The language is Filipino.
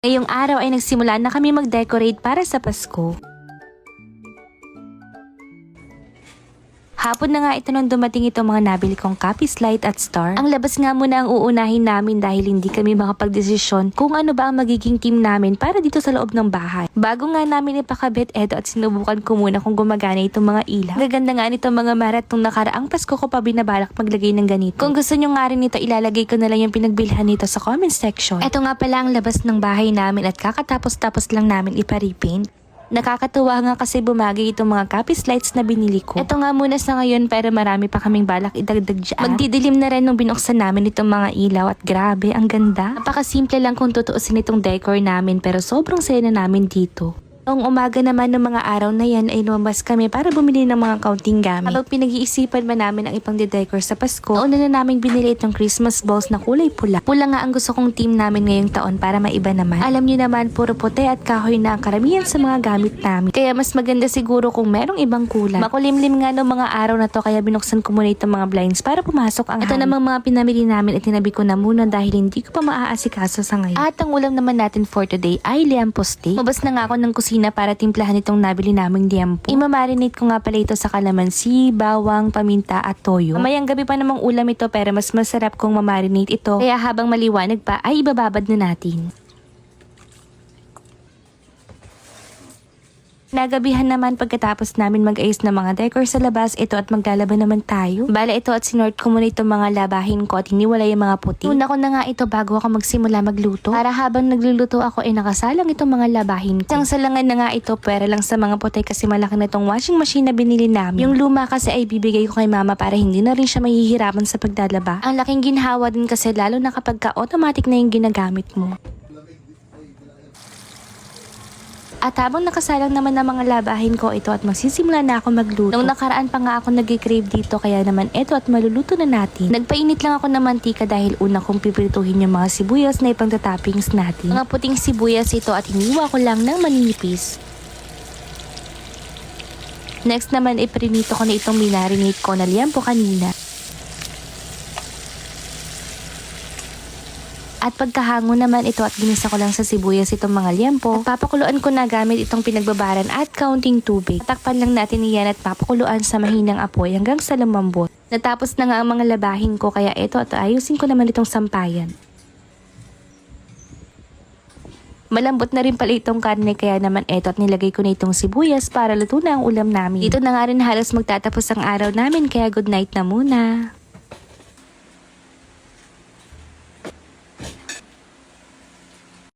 Ngayong araw ay nagsimula na kami mag-decorate para sa Pasko. Hapon na nga ito nung dumating itong mga nabili kong Capis Light at Star. Ang labas nga muna ang uunahin namin dahil hindi kami makapagdesisyon kung ano ba ang magiging team namin para dito sa loob ng bahay. Bago nga namin ipakabit eto at sinubukan ko muna kung gumagana itong mga ilaw. Gaganda nga nitong mga marat nung nakaraang Pasko ko pa binabalak maglagay ng ganito. Kung gusto nyo nga rin ito, ilalagay ko na lang yung pinagbilhan nito sa comment section. Eto nga pala ang labas ng bahay namin at kakatapos-tapos lang namin ipa-repaint. Nakakatuwa nga kasi bumagay itong mga Capis Lights na binili ko. Ito nga muna sa ngayon pero marami pa kaming balak idagdag dyan. Magdidilim na rin nung binuksan namin itong mga ilaw at grabe, ang ganda. Napakasimple lang kung tutuusin itong decor namin pero sobrang saya na namin dito. Noong umaga naman ng mga araw na yan ay lumabas kami para bumili ng mga kaunting gamit. Habang pinag-iisipan ba namin ang ipang decor sa Pasko, nauna na namin binili itong Christmas balls na kulay pula. Pula nga ang gusto kong team namin ngayong taon para maiba naman. Alam niyo naman, puro puti at kahoy na ang karamihan sa mga gamit namin. Kaya mas maganda siguro kung merong ibang kulay. Makulimlim nga noong mga araw na to kaya binuksan ko muna itong mga blinds para pumasok ang hangin. Ito namang mga pinamili namin at tinabi ko na muna dahil hindi ko pa maaasikaso sa ngayon. At ang ulam naman natin for today ay liampo steak. Mabas na nga ako ng kusina para timplahan itong nabili naming liampo. Imamarinate ko nga pala ito sa kalamansi, bawang, paminta at toyo. Mamayang gabi pa namang ulam ito pero mas masarap kung mamarinate ito. Kaya habang maliwanag pa ay ibababad na natin. Nagabihan naman pagkatapos namin mag-ayos ng mga decor sa labas, ito at maglalaban naman tayo. Bala ito at sinort ko muna itong mga labahin ko at hiniwala yung mga puti. Una ko na nga ito bago ako magsimula magluto. Para habang nagluluto ako ay nakasalang itong mga labahin ko. Isang salangan na nga ito pwera lang sa mga puti kasi malaki na itong washing machine na binili namin. Yung luma kasi ay bibigay ko kay mama para hindi na rin siya mahihirapan sa paglalaba. Ang laking ginhawa din kasi lalo na kapag ka-automatic na yung ginagamit mo. At habang nakasalang naman ng mga labahin ko ito at magsisimula na ako magluto. Nung nakaraan pa nga ako nag-crave dito kaya naman ito at maluluto na natin. Nagpainit lang ako ng mantika dahil una kong pipirituhin yung mga sibuyas na ipang-toppings natin. Mga puting sibuyas ito at hiniwa ko lang ng maninipis. Next naman iprinito ko na itong minarinate ko na liampo kanina. At pagkahango naman ito at ginisa ko lang sa sibuyas itong mga liampo. At papakuluan ko na gamit itong pinagbabaran at kaunting tubig. Takpan lang natin iyan at papakuluan sa mahinang apoy hanggang sa lumambot. Natapos na nga ang mga labahin ko kaya ito at ayusin ko naman itong sampayan. Malambot na rin pala itong karne kaya naman eto at nilagay ko na itong sibuyas para luto na ang ulam namin. Dito na nga rin halos magtatapos ang araw namin kaya good night na muna.